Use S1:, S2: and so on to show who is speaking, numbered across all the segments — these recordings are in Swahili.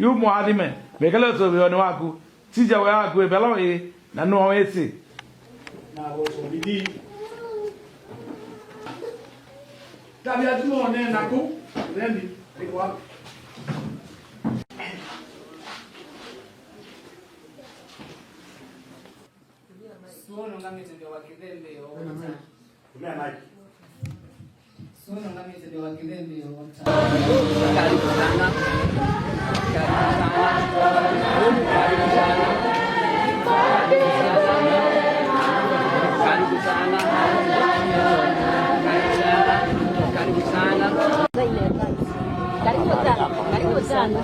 S1: yu muadime bekala so bioni waku tija waku bela e na no wese
S2: na wo so bidi tabi atumo ne nako rendi ekwa
S3: Sono ngamite wa kidembe yo.
S2: Kumea maji.
S3: Sono ngamite wa kidembe yo.
S4: Karibu sana. Karibu sana. Karibu sana. Karibu sana.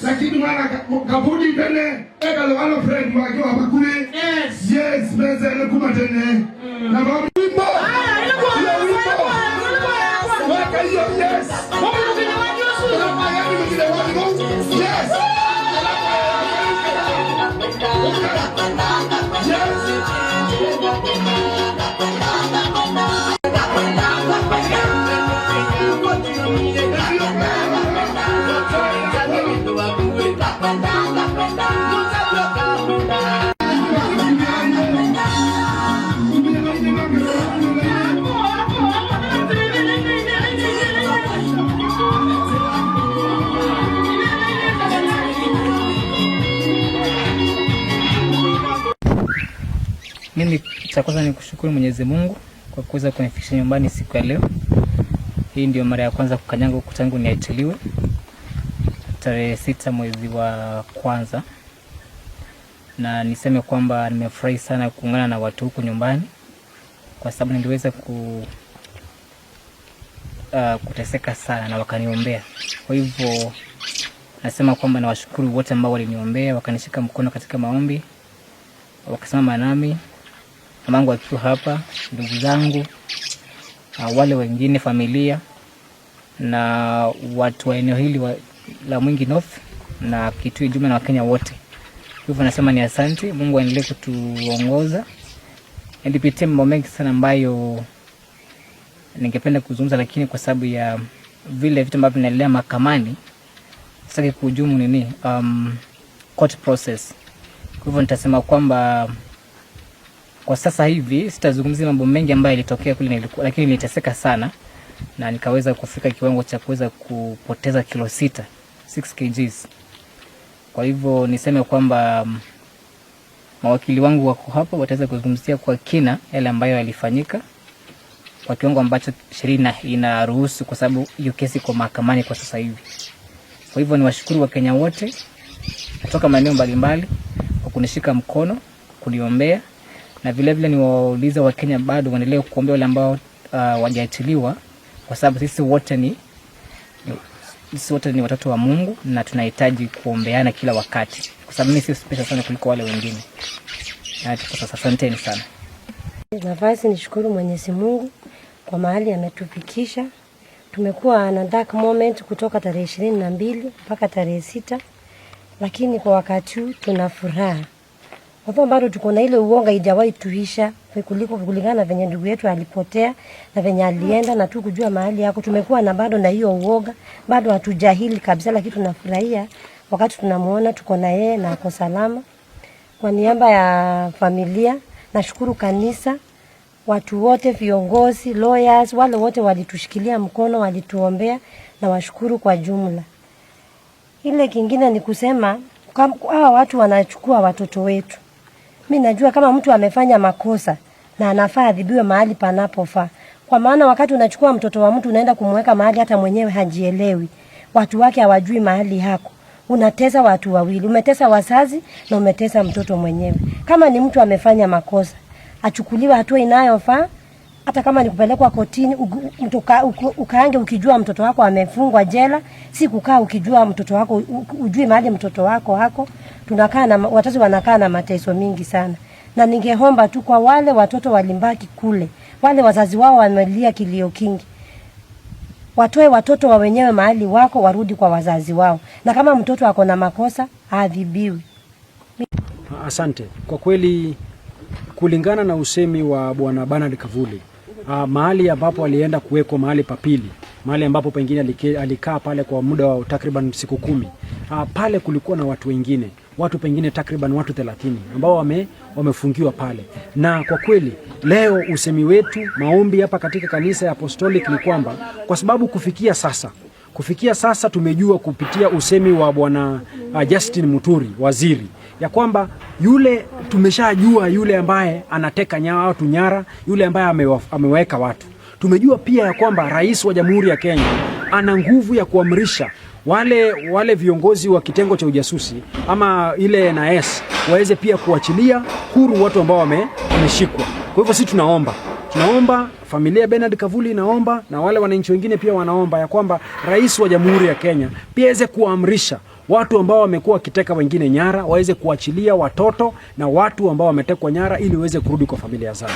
S5: Lakini mwana kapuni mbele eka lo walo friend wake wa bakule yes meza ile kuma tene na babu wimbo waka hiyo yes yes
S4: Mimi cha kwanza ni kushukuru Mwenyezi Mungu kwa kuweza kunifikisha nyumbani siku ya leo. Hii ndio mara ya kwanza kukanyanga huku tangu niachiliwe tarehe 6 mwezi wa kwanza. Na niseme kwamba nimefurahi sana kuungana na watu huku nyumbani kwa sababu niliweza kuteseka sana na wakaniombea. Kwa hivyo nasema kwamba nawashukuru wote ambao waliniombea, wakanishika mkono katika maombi, wakasimama nami. Mamangu akiwa hapa, ndugu zangu, wale wengine, familia na watu wa eneo hili la Mwingi North na Kitui jumla na Wakenya wote. Hivyo nasema ni asante. Mungu aendelee kutuongoza. Ndipitie mambo mengi sana ambayo ningependa kuzungumza, lakini kwa sababu ya vile vitu ambavyo vinaendelea mahakamani sitaki kuhujumu court process. Kwa hivyo nitasema kwamba kwa sasa hivi sitazungumzia mambo mengi ambayo yalitokea kule nilikuwa, lakini niliteseka sana na nikaweza kufika kiwango cha kuweza kupoteza kilo 6 kgs. Kwa hivyo niseme kwamba mawakili wangu wako hapa, wataweza kuzungumzia kwa kina yale ambayo yalifanyika kwa kiwango ambacho sheria inaruhusu, kwa sababu hiyo kesi iko mahakamani kwa sasa hivi. Kwa hivyo niwashukuru Wakenya wote kutoka maeneo mbalimbali kwa kunishika mkono, kuniombea, na vile vile niwaulize Wakenya bado waendelee kuombea wale ambao wajaachiliwa, kwa sababu sisi wote ni watoto wa Mungu na tunahitaji kuombeana kila wakati, kwa sababu mimi si special sana kuliko wale wengine. Asanteni sana.
S6: Nafasi nishukuru Mwenyezi Mungu kwa mahali ametufikisha. Tumekuwa na dark moment kutoka tarehe 22 mpaka tarehe 6, lakini kwa wakati huu tuna furaha. Hapo bado tuko na ile uonga haijawahi tuisha, kuliko kulingana venye ndugu yetu alipotea na venye alienda na tu kujua mahali yako. Tumekuwa na bado na hiyo uoga, bado hatujahili kabisa, lakini tunafurahia wakati tunamuona tuko na yeye na ako salama. Kwa niaba ya familia nashukuru kanisa, watu wote, viongozi, lawyers, wale wote walitushikilia mkono, walituombea, na washukuru kwa jumla. Ile kingine ni kusema kama hawa watu wanachukua watoto wetu. Mimi najua kama mtu amefanya makosa na anafaa adhibiwe mahali panapofaa. Kwa maana wakati unachukua mtoto wa mtu unaenda kumweka mahali hata mwenyewe hajielewi, watu wake hawajui mahali hako, unatesa watu wawili, umetesa wazazi na umetesa mtoto mwenyewe. Kama ni mtu amefanya makosa, achukuliwe hatua inayofaa, Hata kama ni kupelekwa kotini, ukaange ukijua mtoto wako amefungwa jela, si kukaa ukijua mtoto wako, ujui mahali mtoto wako hako. Tunakaa na wazazi wanakaa na mateso mingi sana. Na ningeomba tu kwa wale watoto walimbaki kule, wale wazazi wao wamelia kilio kingi, watoe watoto wa wenyewe mahali wako, warudi kwa wazazi wao. Na kama mtoto ako na makosa, adhibiwe.
S7: Asante. Kwa kweli kulingana na usemi wa Bwana Bernard Kavuli, mahali ambapo alienda kuwekwa mahali pa pili, mahali ambapo pengine alikaa pale kwa muda wa takriban siku 10, pale kulikuwa na watu wengine, watu pengine takriban watu 30 ambao wamefungiwa pale. Na kwa kweli leo usemi wetu, maombi hapa katika kanisa ya Apostolic ni kwamba, kwa sababu kufikia sasa tumejua kupitia usemi wa Bwana Justin Muturi, waziri, ya kwamba yule tumeshajua yule ambaye anateka nyara, yule ambaye ameweka watu. Tumejua pia ya kwamba rais wa Jamhuri ya Kenya ana nguvu ya kuamrisha wale viongozi wa kitengo cha ujasusi ama ile NIS waweze pia kuachilia huru watu ambao wameshikwa. Kwa hivyo sisi tunaomba familia Bernard Kavuli inaomba, na wale wananchi wengine pia wanaomba ya kwamba rais wa Jamhuri ya Kenya pia aweze kuamrisha watu ambao wamekuwa kiteka wengine nyara waweze kuachilia watoto na watu ambao wametekwa nyara ili waweze kurudi kwa familia zao.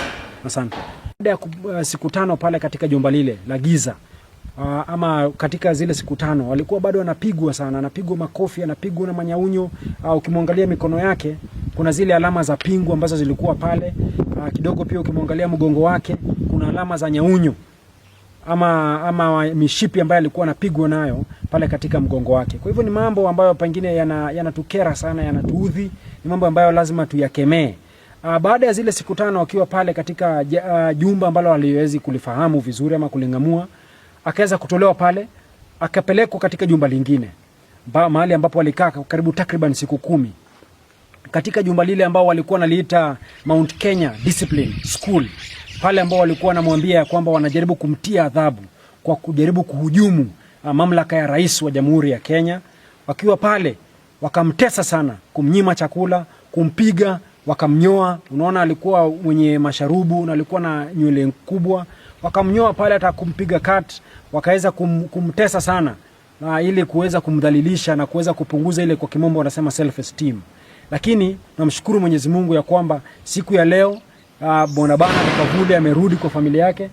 S7: Asante. Baada ya siku 5 pale katika jumba lile la giza, ama katika zile siku 5 walikuwa bado anapigwa sana, anapigwa makofi, anapigwa na manyaunyo. Ukimwangalia mikono yake kuna zile alama za pingu ambazo zilikuwa pale. Kidogo pia ukimwangalia mgongo wake kuna alama za nyaunyo ama mishipi ambayo alikuwa anapigwa nayo pale katika mgongo wake. Kwa hivyo ni mambo ambayo pengine yanatukera sana, yanatuudhi, ni mambo ambayo lazima tuyakemee. Baada ya zile siku 5 wakiwa pale katika jumba ambalo aliwezi kulifahamu vizuri ama kulingamua, akaweza kutolewa pale, akapelekwa katika jumba lingine, mahali ambapo walikaa karibu takriban siku 10, katika jumba lile ambao walikuwa naliita Mount Kenya Discipline School, pale ambao walikuwa wanamwambia kwamba wanajaribu kumtia adhabu kwa kujaribu kuhujumu mamlaka ya rais wa Jamhuri ya Kenya. Wakiwa pale wakamtesa sana, kumnyima chakula, kumpiga, wakamnyoa. Unaona alikuwa mwenye masharubu na alikuwa na nywele kubwa, wakamnyoa pale, hata kumpiga cut, wakaweza kumtesa sana na ili kuweza kumdhalilisha na kuweza kupunguza ile, kwa kimombo wanasema self esteem. Lakini namshukuru Mwenyezi Mungu ya kwamba siku ya leo Bwana Bernard Kavuli amerudi kwa familia yake.